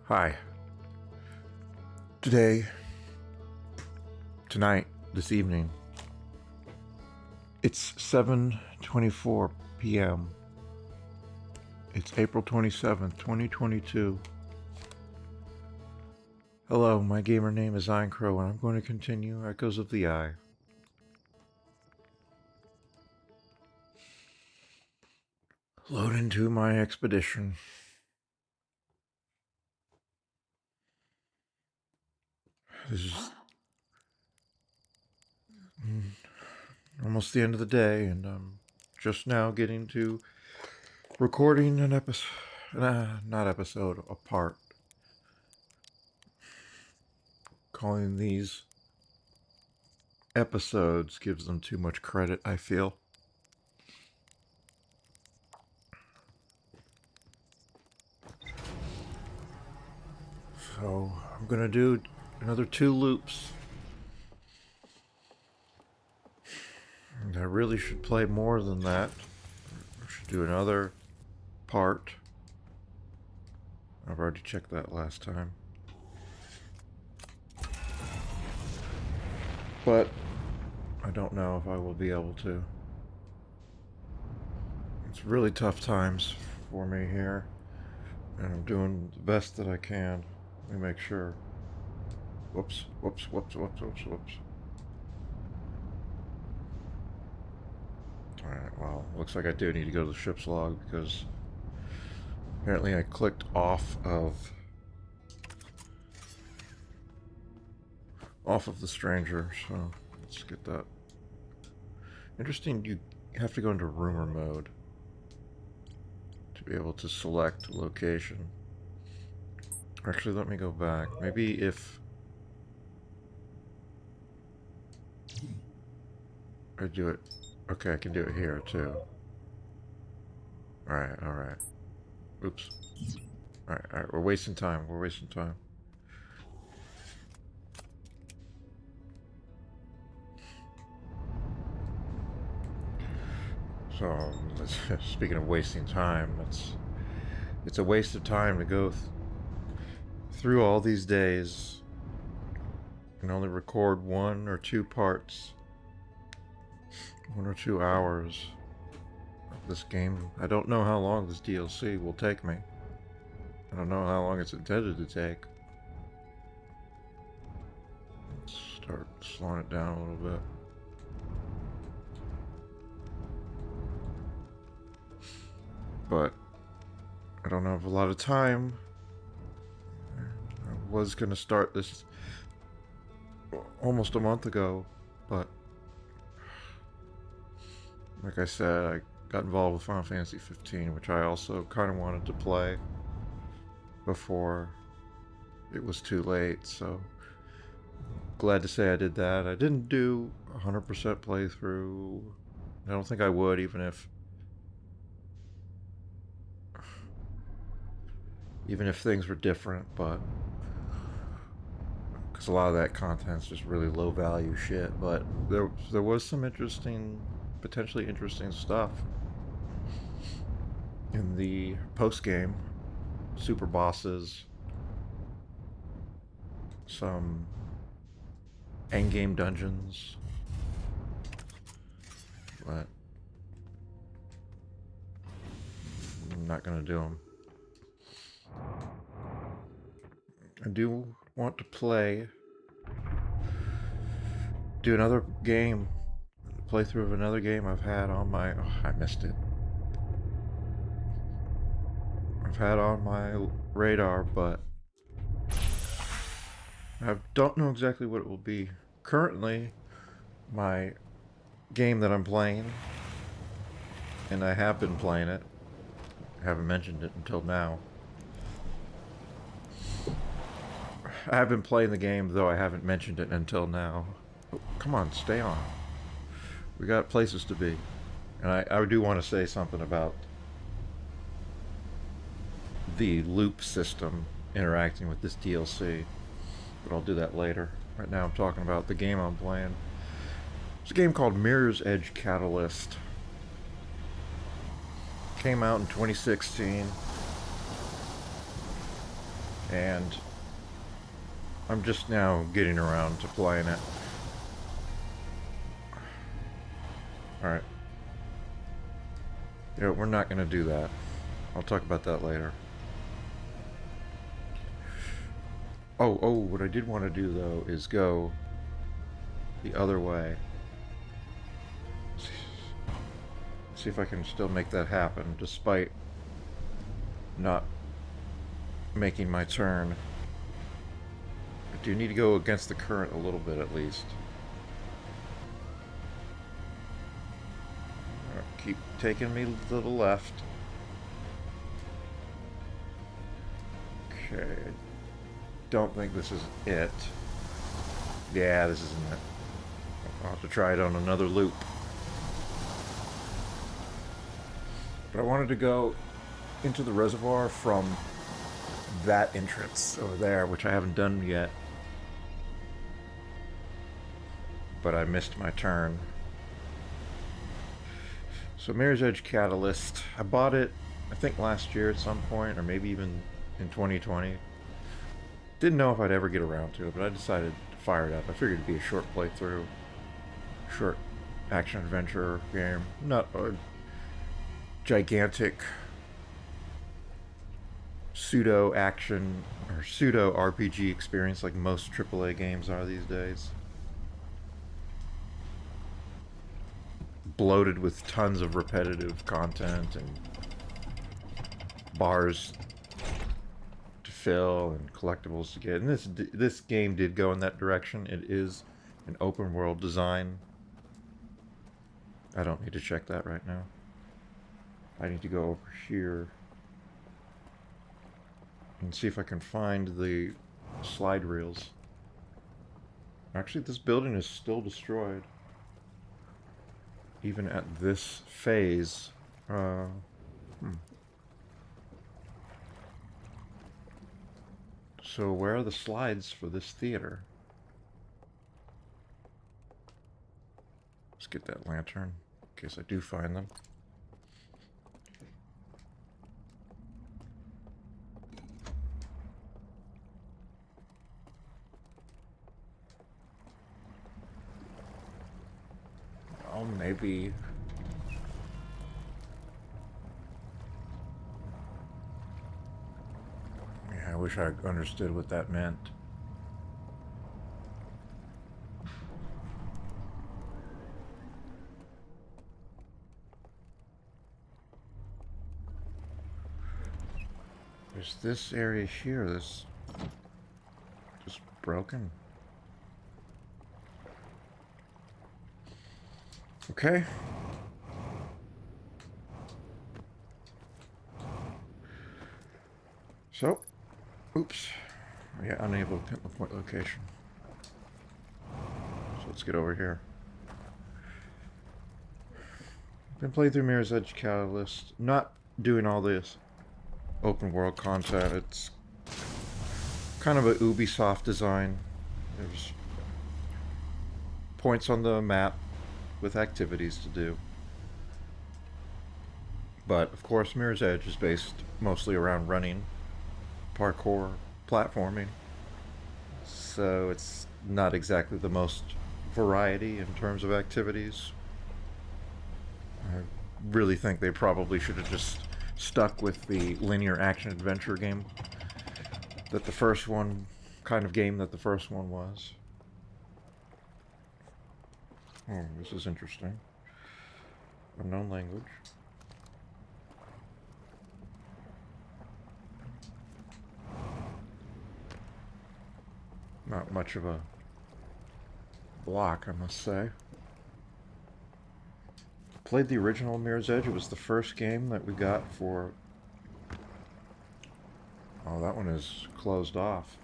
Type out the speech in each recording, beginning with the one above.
Hi. Tonight, this evening, it's 7:24 p.m. It's April 27th, 2022. Hello, my gamer name is Eincrou, and I'm going to continue Echoes of the Eye. Load into my expedition. This is almost the end of the day, and I'm just now getting to recording an episode, not episode, a part. Calling these episodes gives them too much credit, I feel. So I'm gonna do another 2 loops. And I really should play more than that. I should do another part. I've already checked that last time. But I don't know if I will be able to. It's really tough times for me here, and I'm doing the best that I can. Let me make sure. Whoops. Alright, well, looks like I do need to go to the ship's log because apparently I clicked off of the stranger, so let's get that. Interesting, you have to go into rumor mode to be able to select a location. Actually, let me go back. Maybe if I do it... Okay, I can do it here, too. Alright. Oops. Alright, we're wasting time. So, speaking of wasting time, it's a waste of time to go through all these days and only record 1 or 2 parts, 1 or 2 hours of this game. I don't know how long this DLC will take me. I don't know how long it's intended to take. Let's start slowing it down a little bit. But I don't have a lot of time. I was gonna start this almost a month ago, but like I said, I got involved with Final Fantasy 15, which I also kind of wanted to play before it was too late, so glad to say I did that. I didn't do 100% playthrough. I don't think I would, even if things were different, but because a lot of that content's just really low value shit. But there was some potentially interesting stuff in the post game, super bosses, some end game dungeons, but I'm not gonna do them. I do want to do another game, playthrough of another game I've had on my... Oh, I missed it. I've had on my radar, but I don't know exactly what it will be. Currently, my game that I'm playing, and I have been playing it, I haven't mentioned it until now. I have been playing the game, though I haven't mentioned it until now. Oh, come on, stay on. We got places to be. And I do want to say something about the loop system interacting with this DLC, but I'll do that later. Right now I'm talking about the game I'm playing. It's a game called Mirror's Edge Catalyst. Came out in 2016. and I'm just now getting around to playing it. Alright. You know, we're not going to do that. I'll talk about that later. Oh, what I did want to do, though, is go the other way. See if I can still make that happen, despite not making my turn. I do need to go against the current a little bit, at least. Keep taking me to the left. Okay. Don't think this is it. Yeah, this isn't it. I'll have to try it on another loop. But I wanted to go into the reservoir from that entrance over there, which I haven't done yet. But I missed my turn. So Mirror's Edge Catalyst, I bought it, I think last year at some point, or maybe even in 2020. Didn't know if I'd ever get around to it, but I decided to fire it up. I figured it'd be a short playthrough, short action-adventure game. Not a gigantic pseudo-action or pseudo-RPG experience like most AAA games are these days. Bloated with tons of repetitive content and bars to fill and collectibles to get. And this game did go in that direction. It is an open world design. I don't need to check that right now. I need to go over here and see if I can find the slide reels. Actually, this building is still destroyed. Even at this phase. So where are the slides for this theater? Let's get that lantern in case I do find them. Oh, maybe. Yeah, I wish I understood what that meant. There's this area here that's just broken. Okay. So, oops. Yeah, unable to pinpoint location. So let's get over here. Been playing through Mirror's Edge Catalyst. Not doing all this open world content. It's kind of a Ubisoft design. There's points on the map with activities to do. But, of course, Mirror's Edge is based mostly around running, parkour, platforming. So it's not exactly the most variety in terms of activities. I really think they probably should have just stuck with the linear action-adventure game that the first one, kind of game that the first one was. Oh, this is interesting. Unknown language. Not much of a block, I must say. Played the original Mirror's Edge. It was the first game that we got for... Oh, that one is closed off.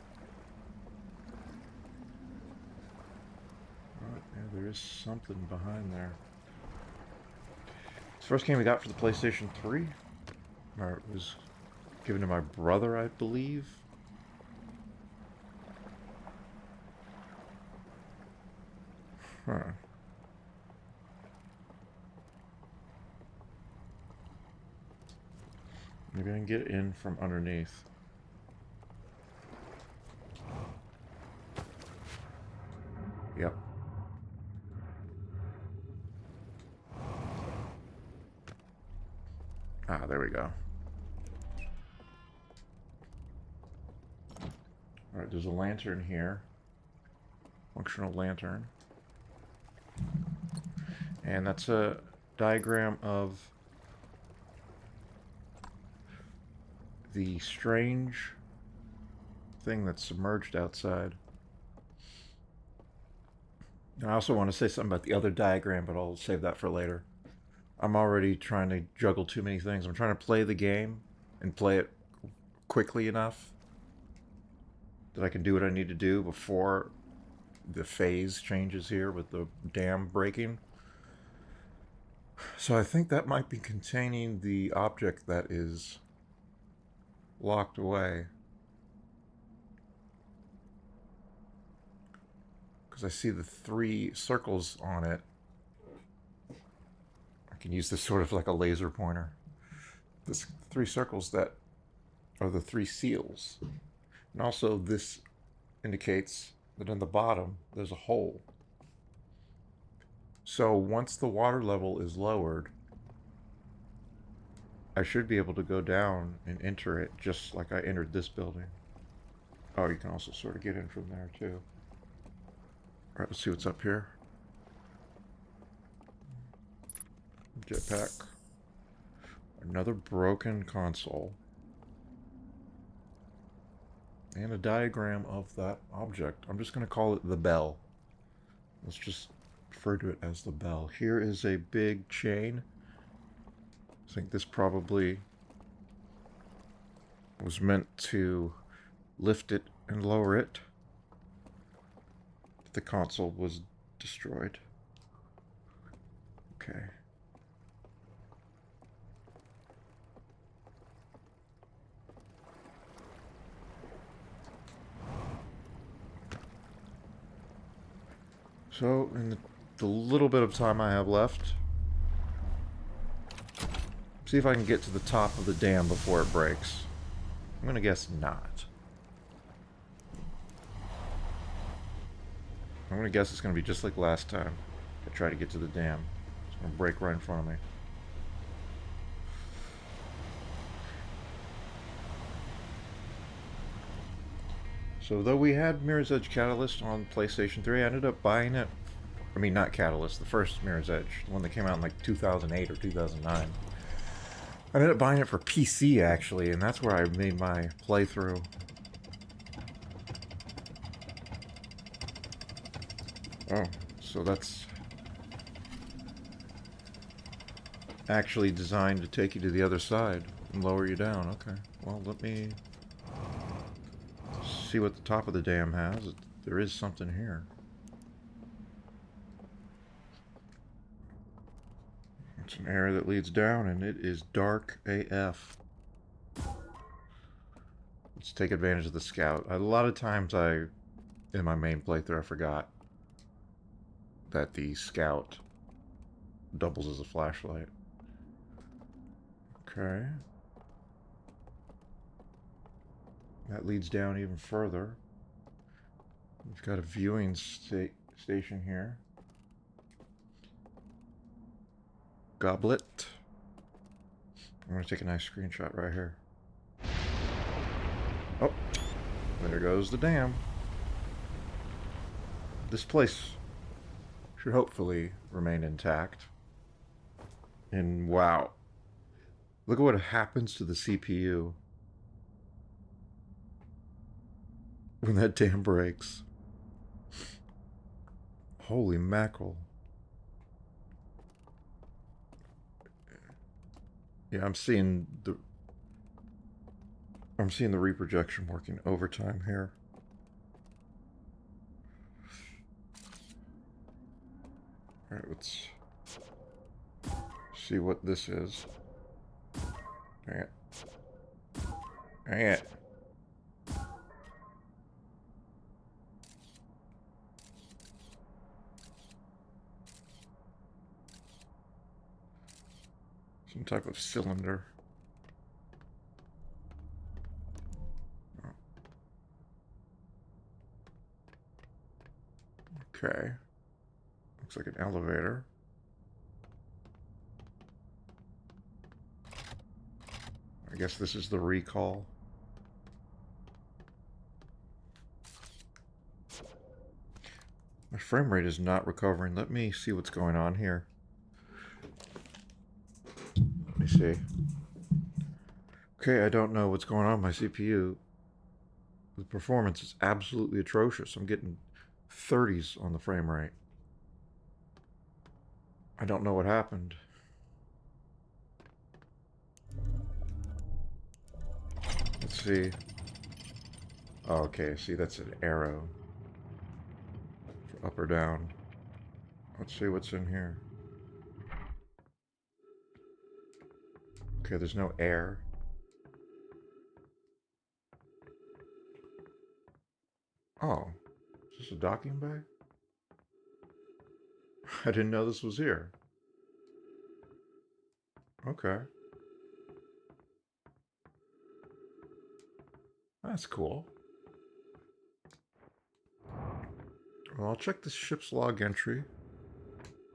Yeah, there is something behind there. It's the first game we got for the PlayStation 3. Or it was given to my brother, I believe. Huh. Maybe I can get in from underneath. Yep. Ah, there we go. Alright, there's a lantern here. Functional lantern. And that's a diagram of the strange thing that's submerged outside. And I also want to say something about the other diagram, but I'll save that for later. I'm already trying to juggle too many things. I'm trying to play the game and play it quickly enough that I can do what I need to do before the phase changes here with the dam breaking. So I think that might be containing the object that is locked away. Because I see the 3 circles on it. I can use this sort of like a laser pointer. There's 3 circles that are the 3 seals. And also this indicates that in the bottom there's a hole. So once the water level is lowered, I should be able to go down and enter it just like I entered this building. Oh, you can also sort of get in from there too. Alright, let's see what's up here. Jetpack. Another broken console. And a diagram of that object. I'm just going to call it the bell. Let's just refer to it as the bell. Here is a big chain. I think this probably was meant to lift it and lower it. The console was destroyed. Okay. So, in the little bit of time I have left, see if I can get to the top of the dam before it breaks. I'm gonna guess not. I'm gonna guess it's gonna be just like last time I tried to get to the dam. It's gonna break right in front of me. So though we had Mirror's Edge Catalyst on PlayStation 3, I ended up buying it. I mean, not Catalyst, the first Mirror's Edge, the one that came out in like 2008 or 2009. I ended up buying it for PC, actually, and that's where I made my playthrough. Oh, so that's actually designed to take you to the other side and lower you down. Okay, well, let me see what the top of the dam has. There is something here. It's an area that leads down, and it is dark AF. Let's take advantage of the scout. A lot of times in my main playthrough, I forgot that the scout doubles as a flashlight. Okay. That leads down even further. We've got a viewing station here. Goblet. I'm going to take a nice screenshot right here. Oh, there goes the dam. This place should hopefully remain intact. And wow. Look at what happens to the CPU when that dam breaks. Holy mackerel. Yeah, I'm seeing the reprojection working overtime here. All right, let's see what this is. Dang it. Dang it. Some type of cylinder. Okay. Looks like an elevator. I guess this is the recall. My frame rate is not recovering. Let me see what's going on here. Let me see. Okay, I don't know what's going on with my CPU. The performance is absolutely atrocious. I'm getting 30s on the frame rate. I don't know what happened. Let's see. Oh, okay, see, that's an arrow. For up or down. Let's see what's in here. Okay, there's no air. Oh, is this a docking bay? I didn't know this was here. Okay. That's cool. Well, I'll check this ship's log entry.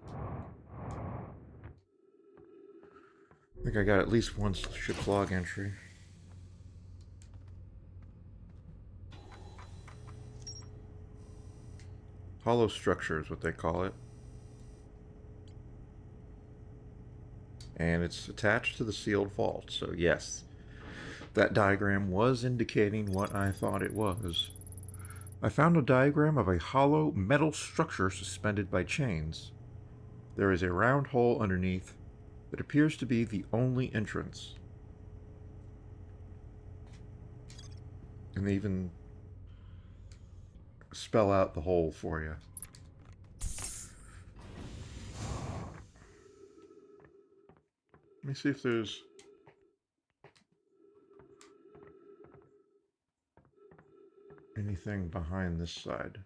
I think I got at least one ship's log entry. Hollow structure is what they call it. And it's attached to the sealed vault, so yes. That diagram was indicating what I thought it was. I found a diagram of a hollow metal structure suspended by chains. There is a round hole underneath that appears to be the only entrance. And they even spell out the hole for you. Let me see if there's anything behind this side.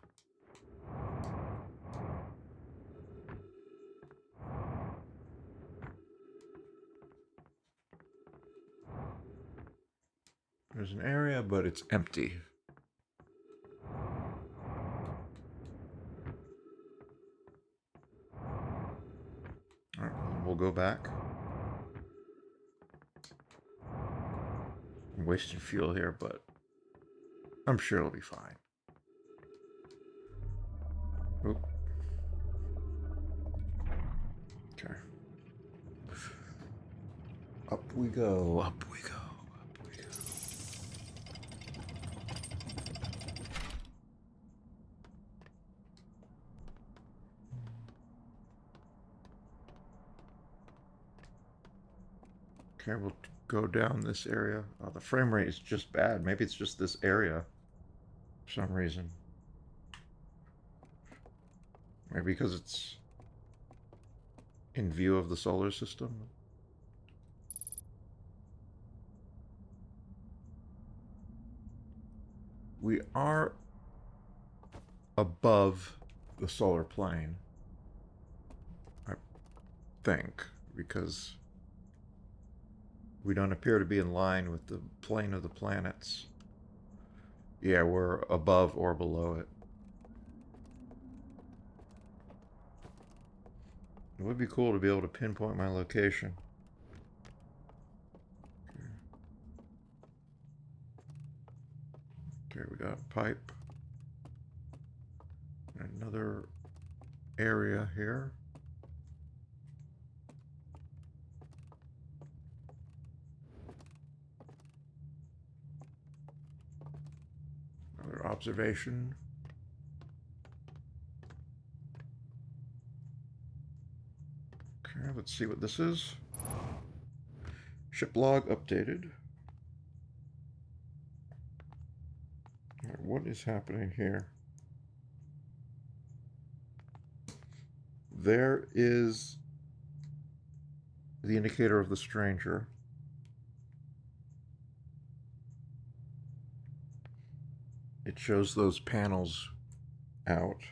There's an area, but it's empty. Alright, we'll go back. I'm wasting fuel here, but I'm sure it'll be fine. Oop. Okay. Up we go, up we go, up we go. Okay, we'll go down this area. Oh, the frame rate is just bad. Maybe it's just this area for some reason. Maybe because it's in view of the solar system. We are above the solar plane, I think, because we don't appear to be in line with the plane of the planets. Yeah, we're above or below it. It would be cool to be able to pinpoint my location. Okay, we got a pipe. Another area here. Another observation. Okay, let's see what this is. Ship log updated. All right, what is happening here? There is the indicator of the stranger. It shows those panels out.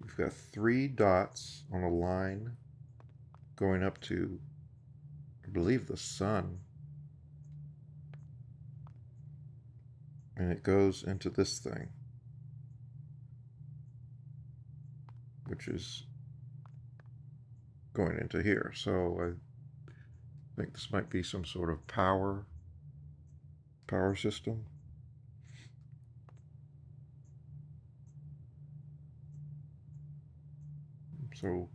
We've got 3 dots on a line going up to, I believe, the sun. And it goes into this thing, which is going into here. So I think this might be some sort of power system. So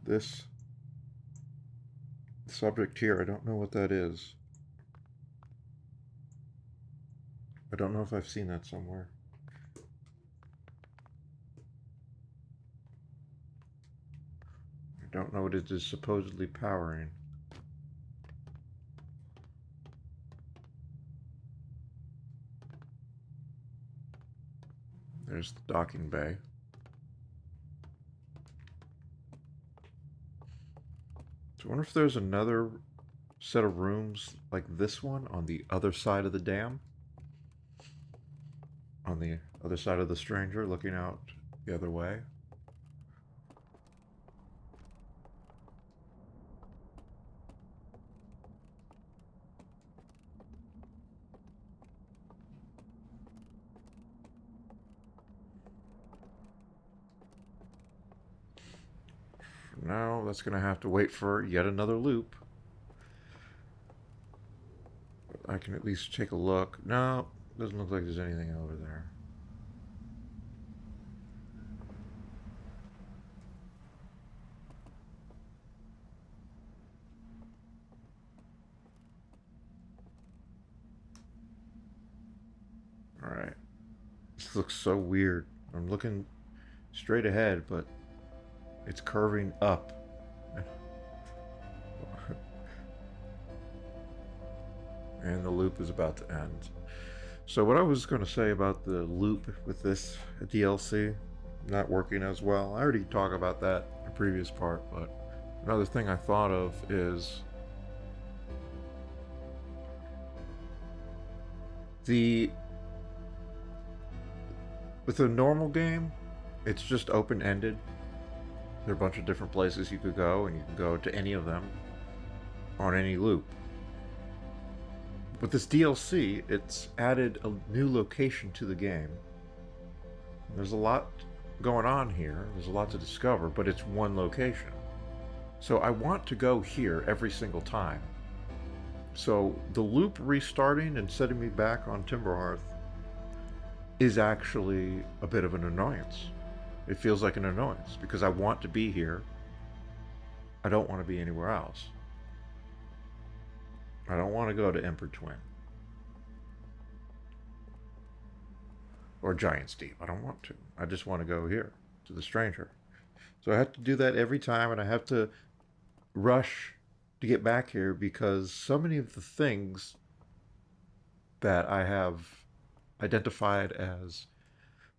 this subject here, I don't know what that is. I don't know if I've seen that somewhere. I don't know what it is supposedly powering. There's the docking bay. So I wonder if there's another set of rooms like this one on the other side of the dam. On the other side of the stranger, looking out the other way. For now, that's going to have to wait for yet another loop. But I can at least take a look. No, doesn't look like there's anything over there. Alright. This looks so weird. I'm looking straight ahead, but it's curving up. And the loop is about to end. So what I was going to say about the loop with this DLC not working as well, I already talked about that in a previous part, but another thing I thought of is with a normal game, it's just open-ended. There are a bunch of different places you could go, and you can go to any of them on any loop. With this DLC, it's added a new location to the game. There's a lot going on here. There's a lot to discover, but it's one location. So I want to go here every single time. So the loop restarting and setting me back on Timberhearth is actually a bit of an annoyance. It feels like an annoyance because I want to be here. I don't want to be anywhere else. I don't want to go to Emperor Twin. Or Giant's Deep. I don't want to. I just want to go here, to the Stranger. So I have to do that every time, and I have to rush to get back here because so many of the things that I have identified as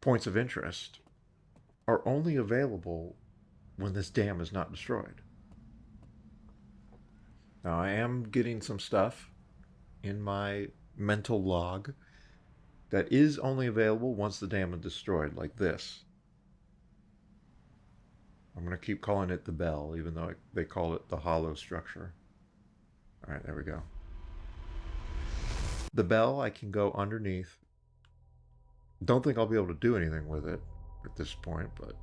points of interest are only available when this dam is not destroyed. Now, I am getting some stuff in my mental log that is only available once the dam is destroyed, like this. I'm going to keep calling it the bell, even though they call it the hollow structure. All right, there we go. The bell, I can go underneath. Don't think I'll be able to do anything with it at this point, but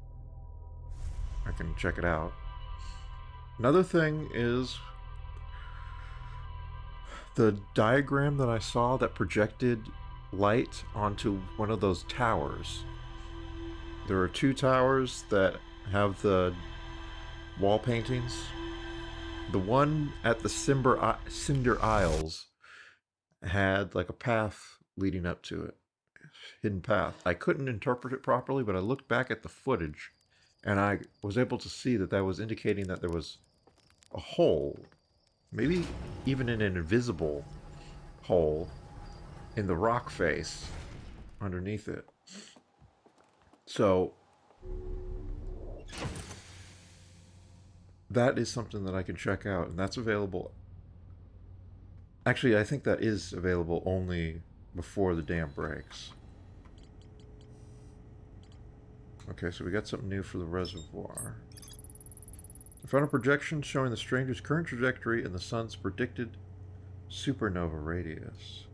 I can check it out. Another thing is the diagram that I saw that projected light onto one of those towers. There are two towers that have the wall paintings. The one at the Cinder Isles had like a path leading up to it. Hidden path. I couldn't interpret it properly, but I looked back at the footage and I was able to see that that was indicating that there was a hole, maybe even an invisible hole in the rock face underneath it. So that is something that I can check out, and that's available. Actually, I think that is available only before the dam breaks. Okay, so we got something new for the reservoir. I found a projection showing the stranger's current trajectory and the sun's predicted Supernova radius.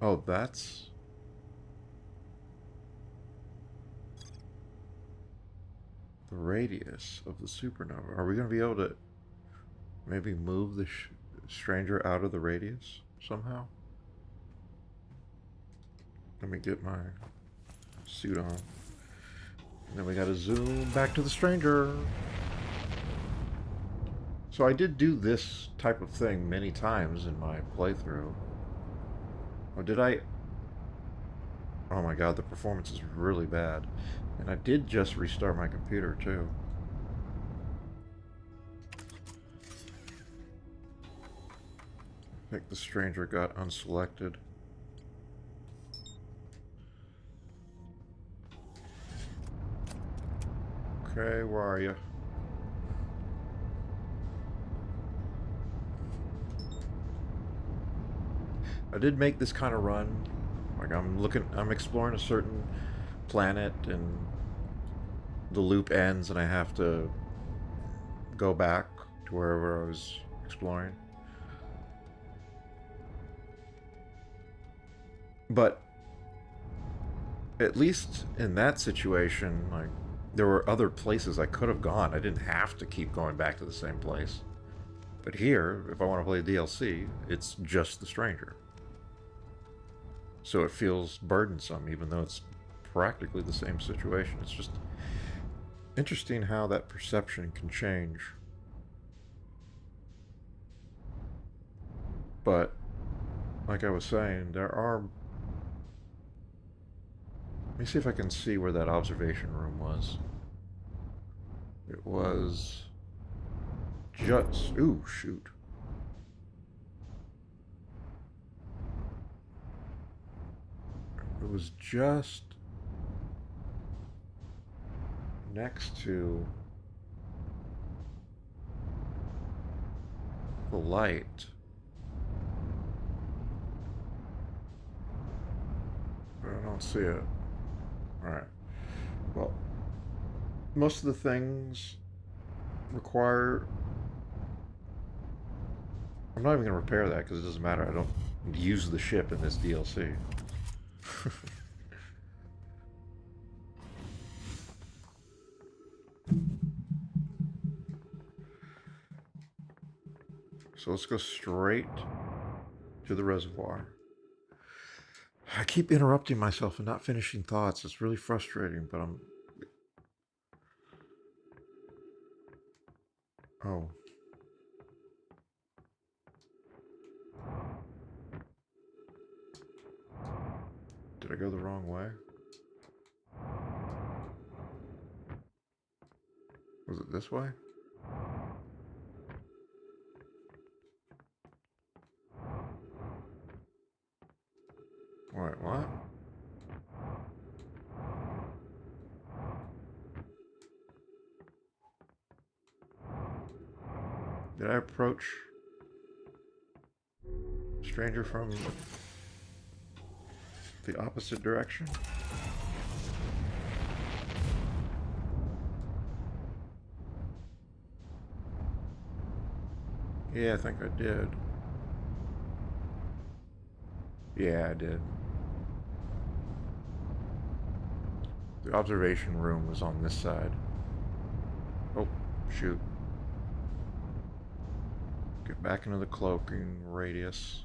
Oh, that's... the radius of the supernova. Are we going to be able to maybe move the stranger out of the radius somehow? Let me get my suit on. And then we gotta zoom back to the stranger. So I did do this type of thing many times in my playthrough. Or did I? Oh my god, the performance is really bad. And I did just restart my computer too. I think the stranger got unselected. Okay, where are you? I did make this kind of run. Like I'm exploring a certain planet and the loop ends and I have to go back to wherever I was exploring. But at least in that situation, like, there were other places I could have gone. I didn't have to keep going back to the same place. But here, if I want to play DLC, it's just the stranger. So it feels burdensome, even though it's practically the same situation. It's just interesting how that perception can change. But, like I was saying, there are... Let me see if I can see where that observation room was. It was... just... Ooh, shoot. It was just... next to... the light. But I don't see it. Alright. Well, most of the things require... I'm not even going to repair that because it doesn't matter. I don't use the ship in this DLC. So let's go straight to the reservoir. I keep interrupting myself and not finishing thoughts. It's really frustrating, but I'm... Oh. Did I go the wrong way? Was it this way? Wait, what? Did I approach stranger from the opposite direction? Yeah, I think I did. Yeah, I did. The observation room was on this side. Oh, shoot. Get back into the cloaking radius.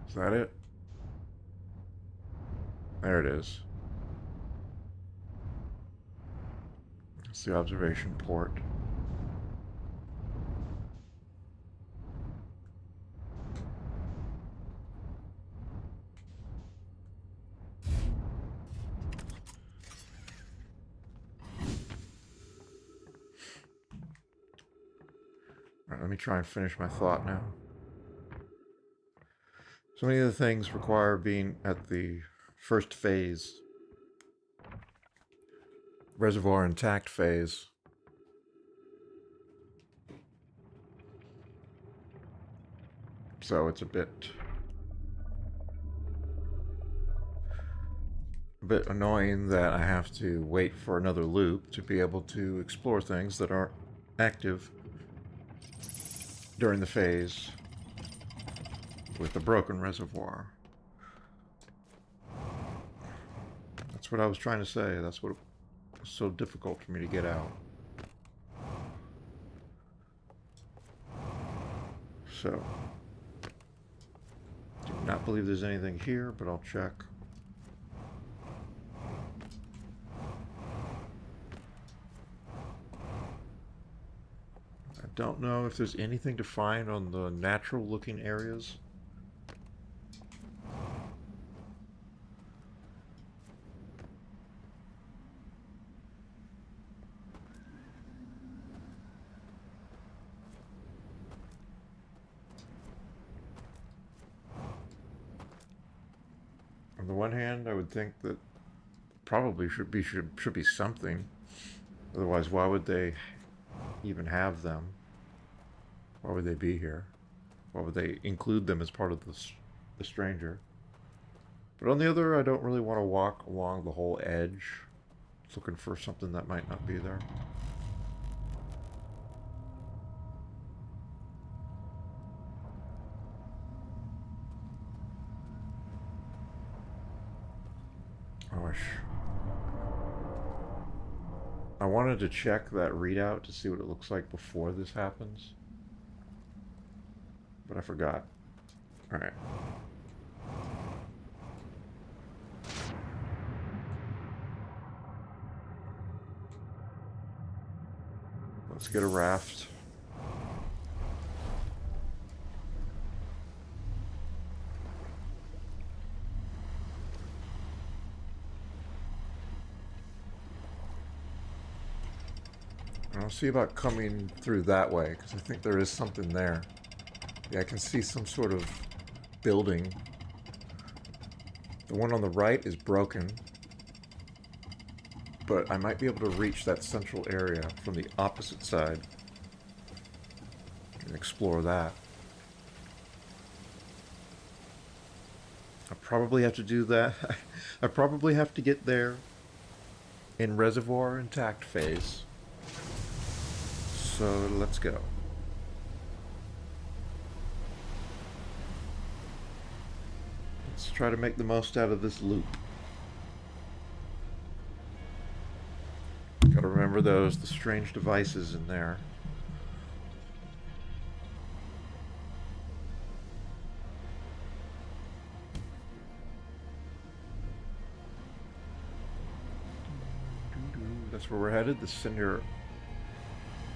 Is that it? There it is. It's the observation port. Alright, let me try and finish my thought now. So many of the things require being at the first phase, reservoir intact phase. So it's a bit annoying that I have to wait for another loop to be able to explore things that aren't active during the phase with the broken reservoir. That's what I was trying to say. That's what was so difficult for me to get out. So, do not believe there's anything here, but I'll check. I don't know if there's anything to find on the natural looking areas. On the one hand, I would think that probably should be something. Otherwise, why would they even have them? Why would they be here? Why would they include them as part of the stranger? But on the other, I don't really want to walk along the whole edge looking for something that might not be there. I wanted to check that readout to see what it looks like before this happens, but I forgot. All right. Let's get a raft. I'll see about coming through that way, because I think there is something there. Yeah, I can see some sort of building. The one on the right is broken, but I might be able to reach that central area from the opposite side and explore that. I probably have to do that. I probably have to get there in reservoir intact phase. So let's go. Let's try to make the most out of this loop. Gotta remember the strange devices in there. That's where we're headed, the Cinder...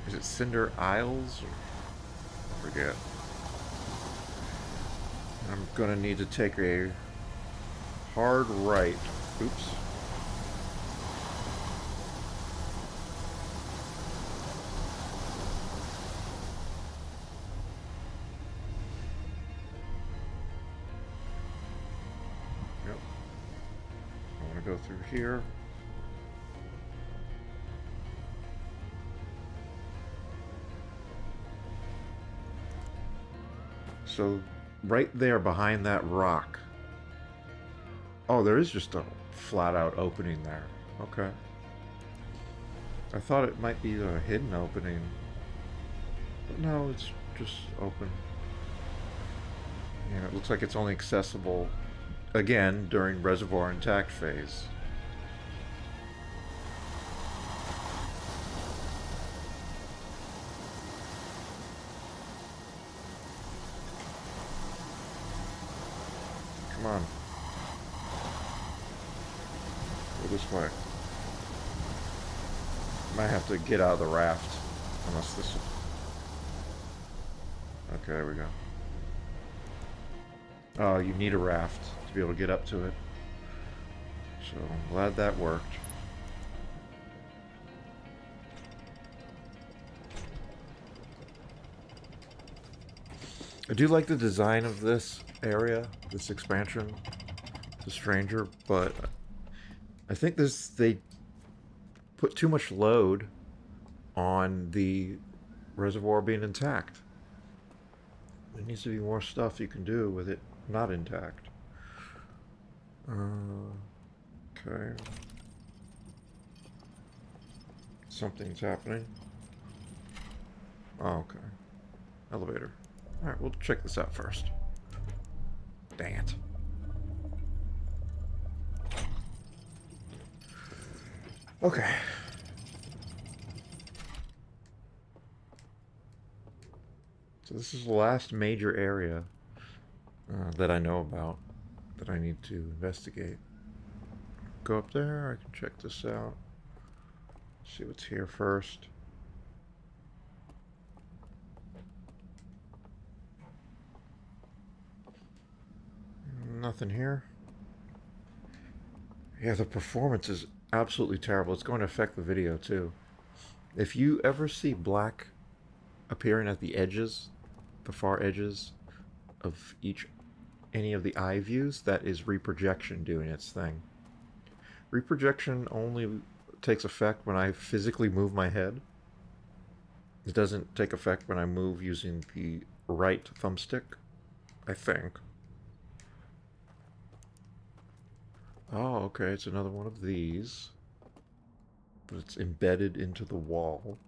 Is it Cinder Isles? Or I forget. I'm gonna need to take a hard right. Oops. Yep. I want to go through here. So, right there behind that rock. Oh, there is just a flat-out opening there. Okay. I thought it might be a hidden opening. But no, it's just open. Yeah, it looks like it's only accessible, again, during reservoir intact phase. Come on. Go this way. Might have to get out of the raft. Unless this... Okay, there we go. Oh, you need a raft to be able to get up to it. So, I'm glad that worked. I do like the design of this area, this expansion, the stranger, but I think they put too much load on the reservoir being intact. There needs to be more stuff you can do with it not intact. Okay. Something's happening. Oh, okay. Elevator. Alright, we'll check this out first. Dang it. Okay. So this is the last major area that I know about that I need to investigate. Go up there, I can check this out. See what's here first. Nothing here. Yeah, the performance is absolutely terrible. It's going to affect the video too. If you ever see black appearing at the edges, the far edges of any of the eye views, that is reprojection doing its thing. Reprojection only takes effect when I physically move my head. It doesn't take effect when I move using the right thumbstick, I think. Oh, okay, it's another one of these. But it's embedded into the wall.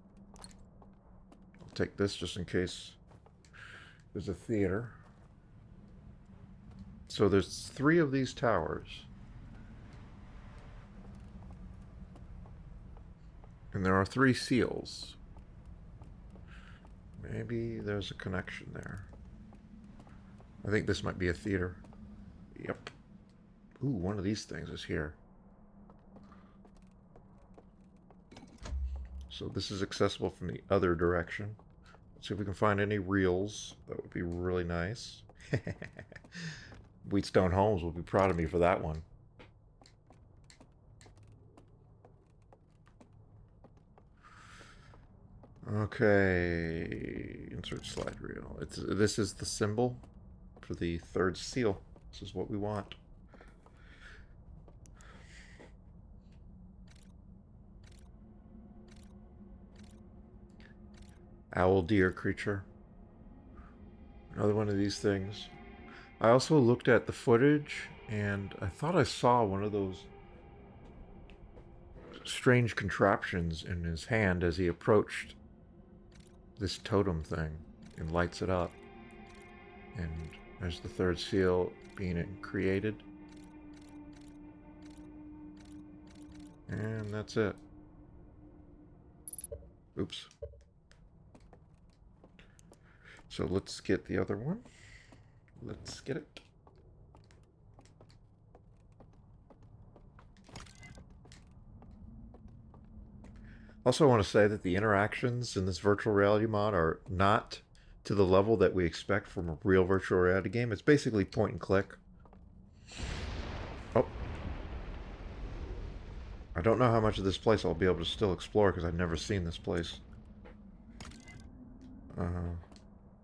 I'll take this just in case there's a theater. So there's 3 of these towers. And there are 3 seals. Maybe there's a connection there. I think this might be a theater. Yep. Ooh, one of these things is here. So this is accessible from the other direction. Let's see if we can find any reels. That would be really nice. Wheatstone Holmes will be proud of me for that one. Okay, insert slide reel. This is the symbol for the 3rd seal. This is what we want. Owl deer creature. Another one of these things. I also looked at the footage and I thought I saw one of those strange contraptions in his hand as he approached this totem thing and lights it up. And there's the 3rd seal being created. And that's it. Oops. So let's get the other one. Let's get it. Also, I want to say that the interactions in this virtual reality mod are not to the level that we expect from a real virtual reality game. It's basically point and click. Oh. I don't know how much of this place I'll be able to still explore because I've never seen this place.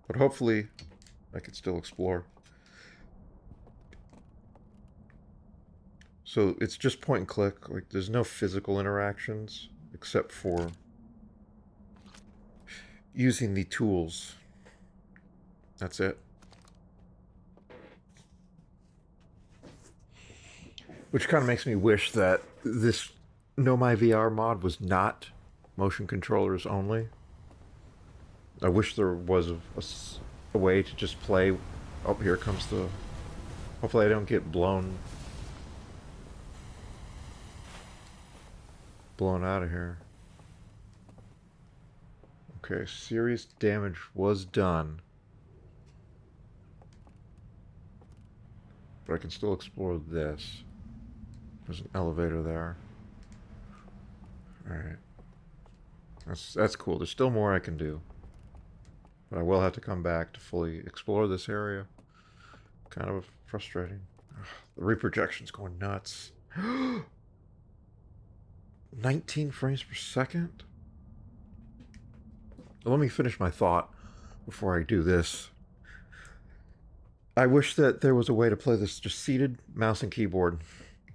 But hopefully I can still explore. So it's just point and click. Like, there's no physical interactions except for using the tools. That's it. Which kind of makes me wish that this NomaiVR mod was not motion controllers only. I wish there was a way to just play. Oh, here comes the... Hopefully I don't get blown out of here. Okay, serious damage was done. But I can still explore this. There's an elevator there. Alright. That's cool. There's still more I can do. But I will have to come back to fully explore this area. Kind of frustrating. Ugh, the reprojection's going nuts. 19 frames per second? Let me finish my thought before I do this. I wish that there was a way to play this just seated, mouse and keyboard.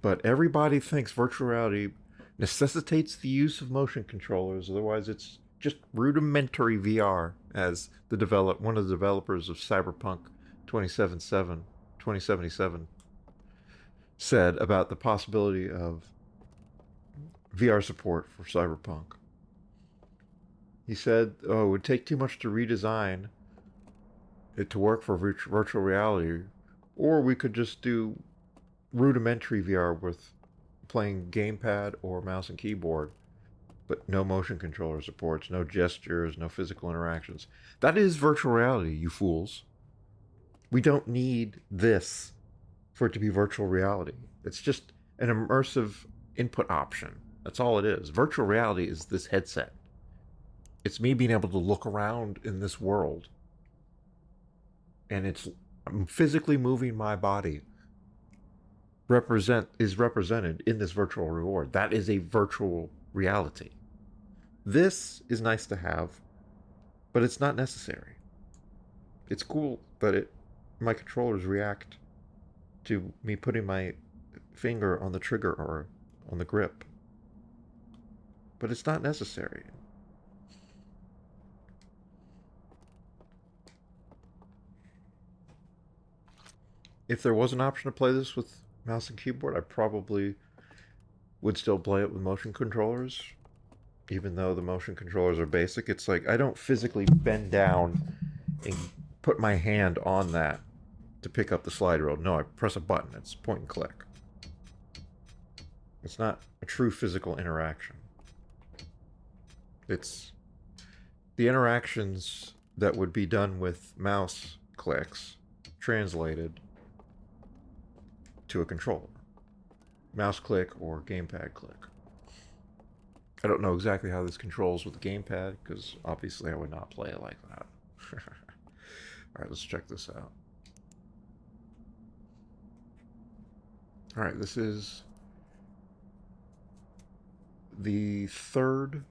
But everybody thinks virtual reality necessitates the use of motion controllers, otherwise it's just rudimentary VR, as one of the developers of Cyberpunk 2077 said about the possibility of VR support for Cyberpunk. He said, "Oh, it would take too much to redesign it to work for virtual reality, or we could just do rudimentary VR with playing gamepad or mouse and keyboard, but no motion controller supports, no gestures, no physical interactions. That is virtual reality, you fools. We don't need this for it to be virtual reality. It's just an immersive input option. That's all it is. Virtual reality is this headset. It's me being able to look around in this world, and I'm physically moving my body is represented in this virtual reward. That is a virtual reality. This is nice to have, but it's not necessary. It's cool that my controllers react to me putting my finger on the trigger or on the grip, but it's not necessary. If there was an option to play this with mouse and keyboard, I probably would still play it with motion controllers, even though the motion controllers are basic. It's like I don't physically bend down and put my hand on that to pick up the slide wheel. No, I press a button. It's point and click. It's not a true physical interaction. It's the interactions that would be done with mouse clicks translated to a controller. Mouse click or gamepad click. I don't know exactly how this controls with the gamepad, because obviously I would not play it like that. Alright, let's check this out. Alright, this is the third...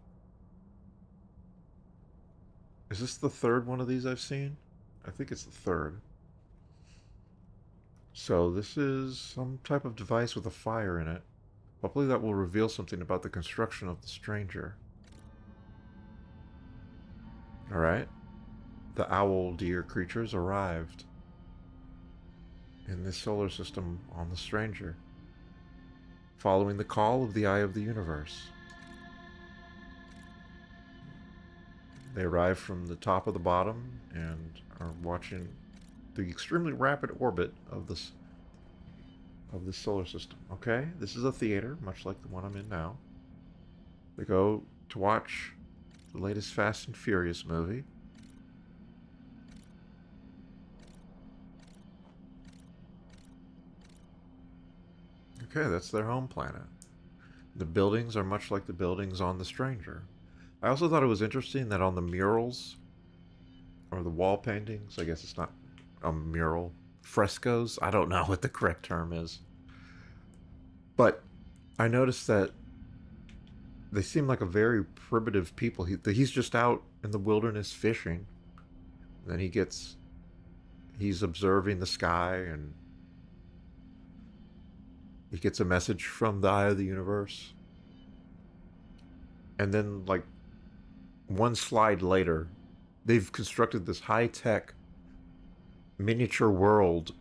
Is this the third one of these I've seen? I think it's the third. So this is some type of device with a fire in it. Hopefully that will reveal something about the construction of the stranger. Alright. The owl deer creatures arrived in this solar system on the stranger, following the call of the eye of the universe. They arrived from the top of the bottom and are watching the extremely rapid orbit of this solar system. Okay, this is a theater, much like the one I'm in now. They go to watch the latest Fast and Furious movie. Okay, that's their home planet. The buildings are much like the buildings on the stranger. I also thought it was interesting that on the murals, or the wall paintings, I guess it's not a mural, frescoes, I don't know what the correct term is, but I noticed that they seem like a very primitive people. He's just out in the wilderness fishing, then he's observing the sky, and he gets a message from the eye of the universe, and then like one slide later they've constructed this high-tech miniature world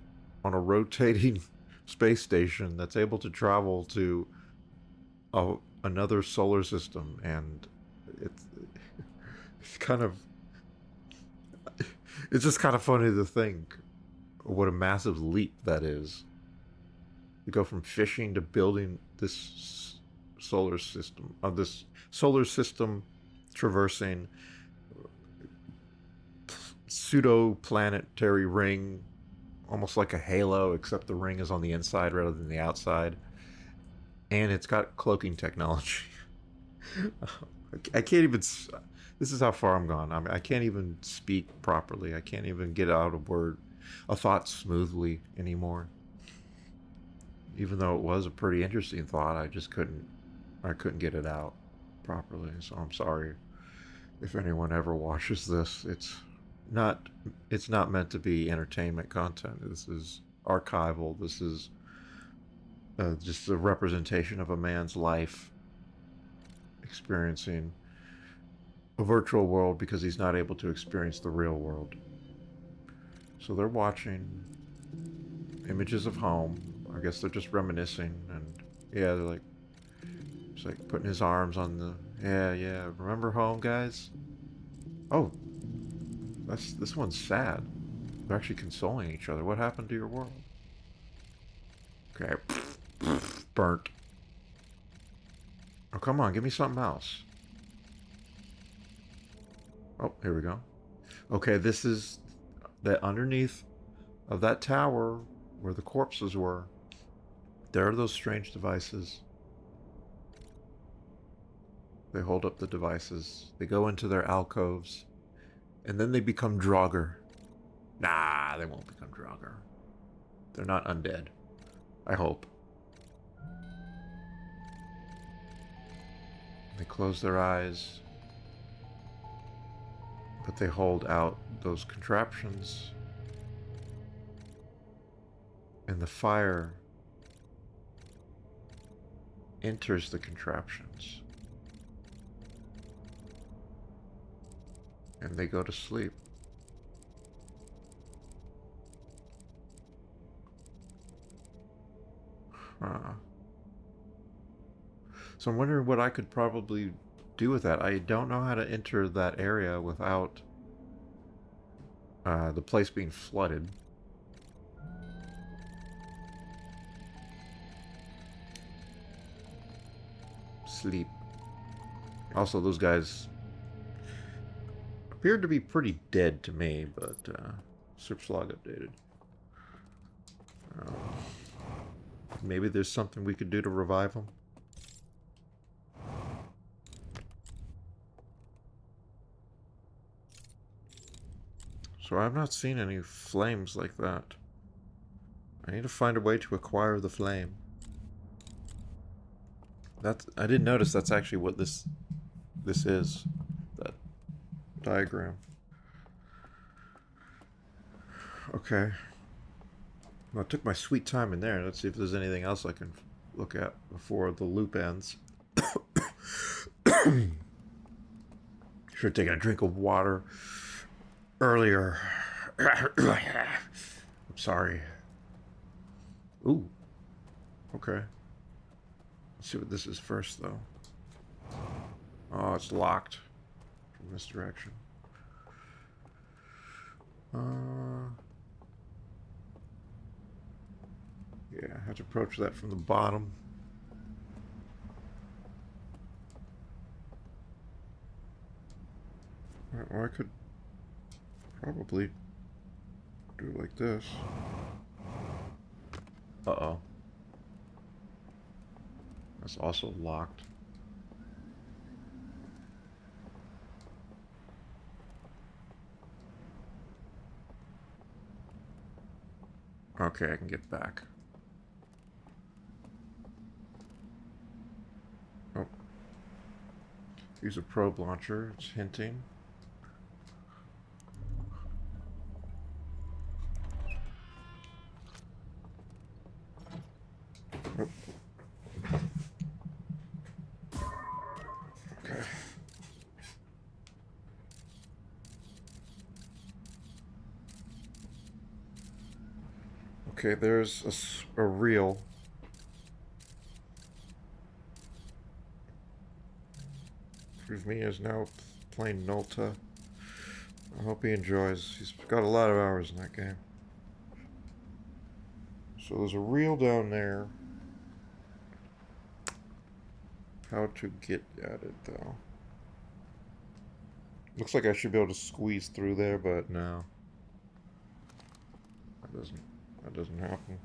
on a rotating space station that's able to travel to another solar system, and it's kind of, it's just kind of funny to think what a massive leap that is. You go from fishing to building this solar system, traversing pseudo-planetary ring, almost like a halo, except the ring is on the inside rather than the outside. And it's got cloaking technology. I can't even... This is how far I'm gone. I can't even speak properly. I can't even get out a thought smoothly anymore. Even though it was a pretty interesting thought, I couldn't get it out properly. So I'm sorry if anyone ever watches this. It's not meant to be entertainment content. This is archival. This is just a representation of a man's life experiencing a virtual world because he's not able to experience the real world. So they're watching images of home. I guess they're just reminiscing, and yeah, they're like, it's like putting his arms on the, yeah, remember home, guys? Oh, this one's sad. They're actually consoling each other. What happened to your world? Okay, burnt. Oh, come on, give me something else. Oh, here we go. Okay, this is the underneath of that tower where the corpses were. There are those strange devices. They hold up the devices. They go into their alcoves. And then they become Draugr. Nah, they won't become Draugr. They're not undead. I hope. They close their eyes. But they hold out those contraptions. And the fire enters the contraptions. And they go to sleep. So I'm wondering what I could probably do with that. I don't know how to enter that area without the place being flooded. Sleep. Also, those guys appeared to be pretty dead to me, but search log updated. Maybe there's something we could do to revive them. So I've not seen any flames like that. I need to find a way to acquire the flame. I didn't notice that's actually what this is. That diagram. Okay. Well, I took my sweet time in there. Let's see if there's anything else I can look at before the loop ends. Should have taken a drink of water earlier. I'm sorry. Ooh. Okay. Let's see what this is first, though. Oh, it's locked from this direction. Yeah, I have to approach that from the bottom. Or I could probably do it like this. Uh-oh. That's also locked. Okay, I can get back. Oh. Use a probe launcher. It's hinting. Oh. Okay. Okay, there's a reel. Prove me is now playing Nolta. I hope he enjoys. He's got a lot of hours in that game. So there's a reel down there. How to get at it, though. Looks like I should be able to squeeze through there, but no. That doesn't happen.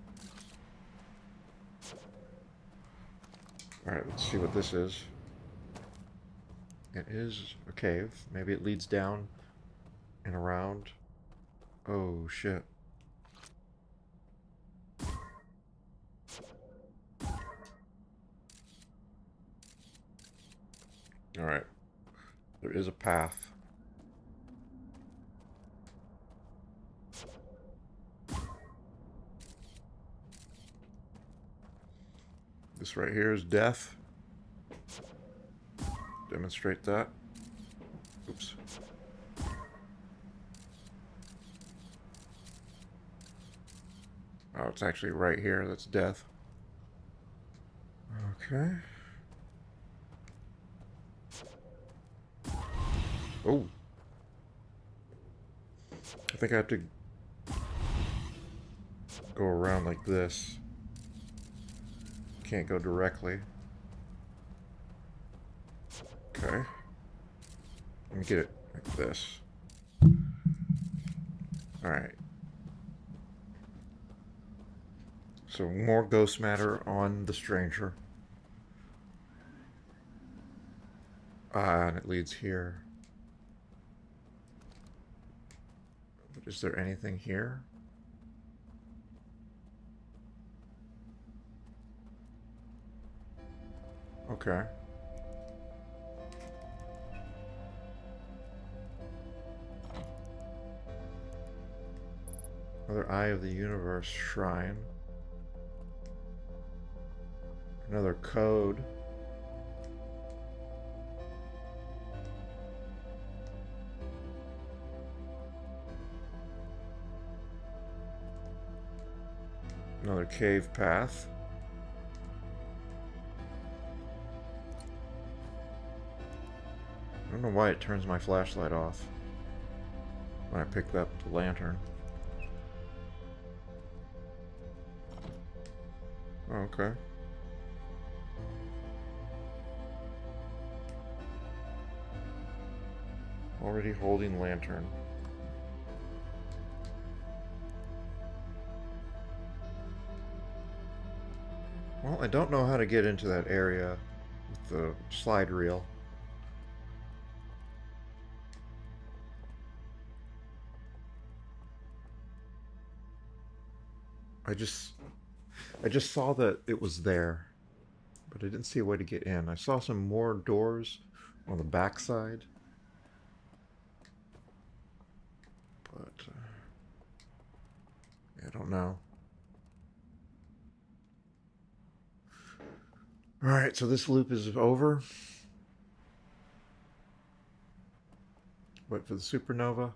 Alright, let's see what this is. It is a cave. Maybe it leads down and around. Oh, shit. Alright. There is a path. This right here is death. Demonstrate that. Oops. Oh, it's actually right here. That's death. Okay. Oh. I think I have to go around like this. Can't go directly. Okay. Let me get it like this. Alright. So more ghost matter on the stranger. And it leads here. But is there anything here? Okay. Another Eye of the Universe shrine. Another code. Another cave path. I don't know why it turns my flashlight off when I pick up the lantern. Oh, okay. Already holding lantern. Well, I don't know how to get into that area with the slide reel. I just saw that it was there, but I didn't see a way to get in. I saw some more doors on the back side, but I don't know. Alright, so this loop is over. Wait for the supernova.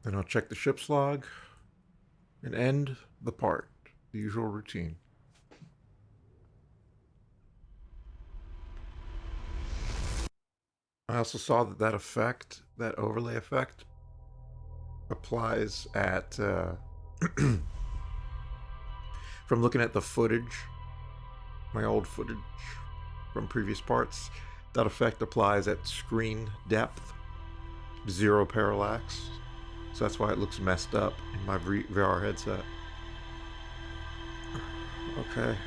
Then I'll check the ship's log and end the part. The usual routine. I also saw that that effect, that overlay effect, applies at, from looking at the footage, my old footage from previous parts, that effect applies at screen depth, 0 parallax. So that's why it looks messed up in my VR headset. Okay.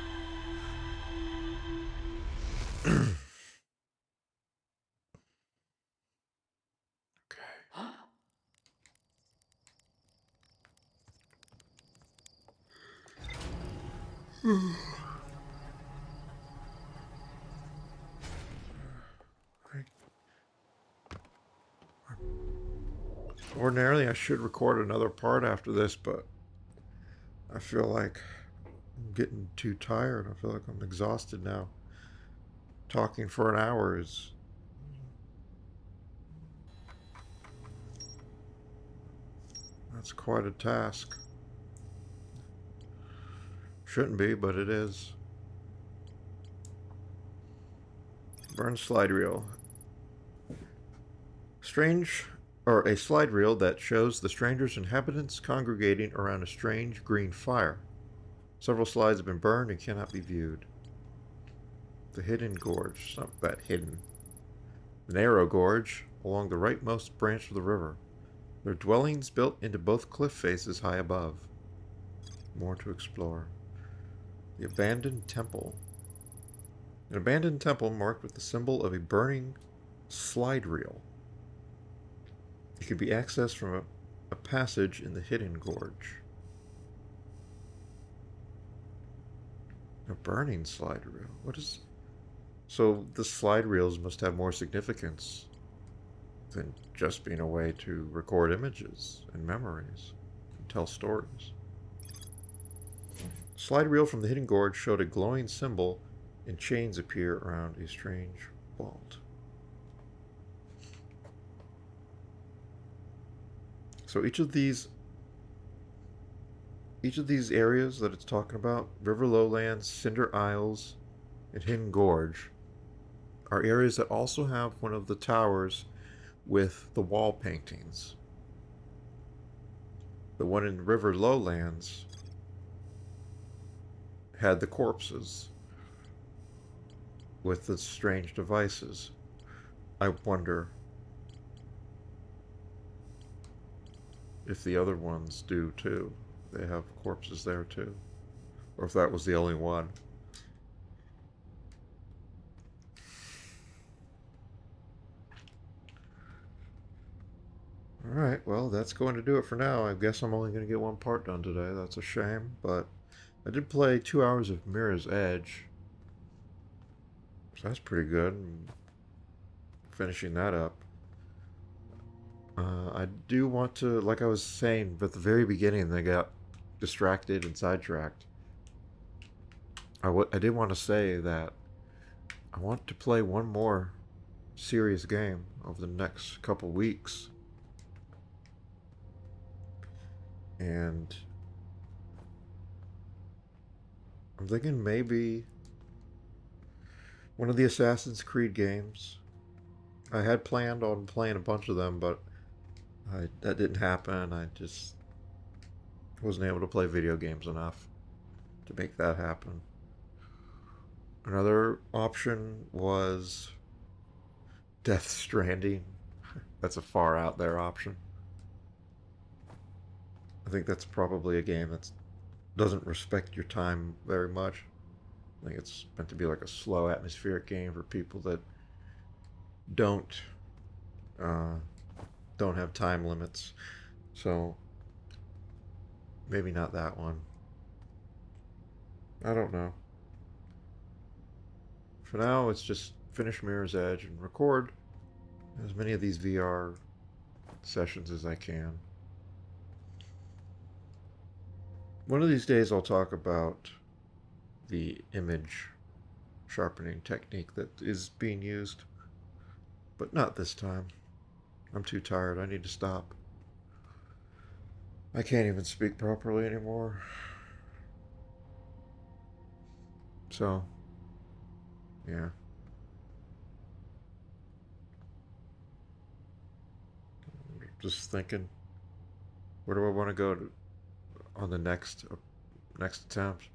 Ordinarily, I should record another part after this, but I feel like I'm getting too tired. I feel like I'm exhausted now. Talking for an hour is... that's quite a task. Shouldn't be, but it is. Burn slide reel. A slide reel that shows the stranger's inhabitants congregating around a strange green fire. Several slides have been burned and cannot be viewed. The hidden gorge, not that hidden. The narrow gorge along the rightmost branch of the river. There are dwellings built into both cliff faces high above. More to explore. The abandoned temple. An abandoned temple marked with the symbol of a burning slide reel. It could be accessed from a passage in the hidden gorge. A burning slide reel? What is... So the slide reels must have more significance than just being a way to record images and memories and tell stories. Slide reel from the hidden gorge showed a glowing symbol and chains appear around a strange vault. So each of these areas that it's talking about, River Lowlands, Cinder Isles, and Hidden Gorge, are areas that also have one of the towers with the wall paintings. The one in River Lowlands had the corpses with the strange devices. I wonder if the other ones do too. They have corpses there too. Or if that was the only one. Alright, well, that's going to do it for now. I guess I'm only going to get one part done today. That's a shame, but I did play 2 hours of Mirror's Edge. So that's pretty good. I'm finishing that up. I do want to, like I was saying at the very beginning, they got distracted and sidetracked. I did want to say that I want to play one more serious game over the next couple weeks. And I'm thinking maybe one of the Assassin's Creed games. I had planned on playing a bunch of them, but that didn't happen. I just wasn't able to play video games enough to make that happen. Another option was Death Stranding. That's a far out there option. I think that's probably a game that doesn't respect your time very much. I think it's meant to be like a slow, atmospheric game for people that don't have time limits. So maybe not that one. I don't know. For now, it's just finish Mirror's Edge and record as many of these VR sessions as I can. One of these days I'll talk about the image sharpening technique that is being used, but not this time. I'm too tired. I need to stop. I can't even speak properly anymore. So, yeah. Just thinking, where do I want to go on the next attempt?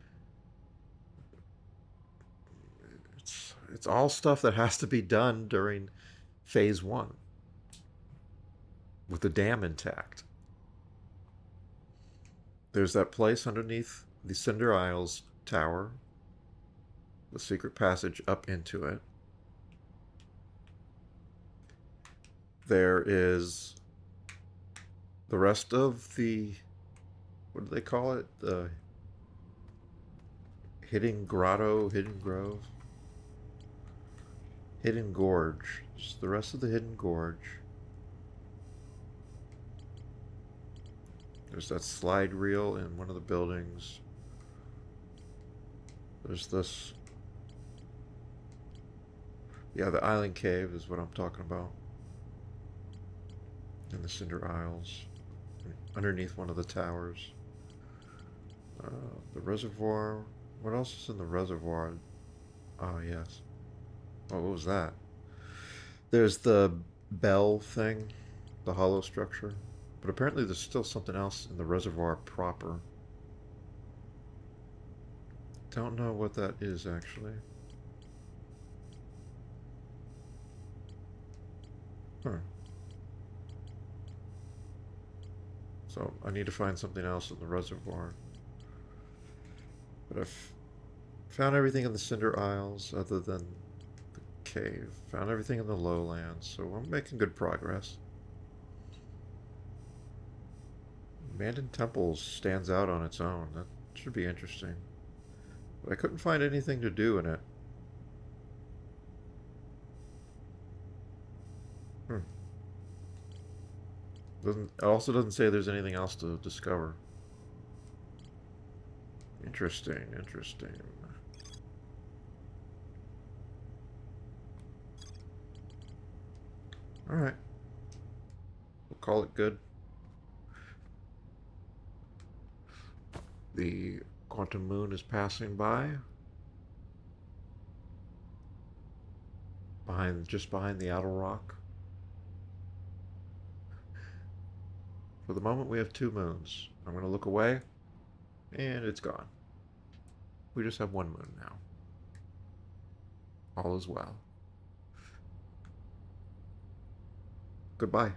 It's all stuff that has to be done during phase 1 with the dam intact. There's that place underneath the Cinder Isles tower, the secret passage up into it. There is the rest of the, what do they call it? The Hidden Grotto, Hidden Grove, Hidden Gorge. Just the rest of the Hidden Gorge. There's that slide reel in one of the buildings. There's this. Yeah, the Island Cave is what I'm talking about. In the Cinder Isles. Underneath one of the towers. The reservoir. What else is in the reservoir? Oh, yes. Oh, what was that? There's the bell thing. The hollow structure. But apparently there's still something else in the reservoir proper. Don't know what that is, actually. Huh. So I need to find something else in the reservoir. But I've found everything in the Cinder Isles other than the cave. Found everything in the lowlands, so I'm making good progress. Mandan Temple stands out on its own. That should be interesting. But I couldn't find anything to do in it. It also doesn't say there's anything else to discover. Interesting, interesting. Alright. We'll call it good. The quantum moon is passing by. Just behind the outer rock. For the moment, we have 2 moons. I'm going to look away, and it's gone. We just have 1 moon now. All is well. Goodbye.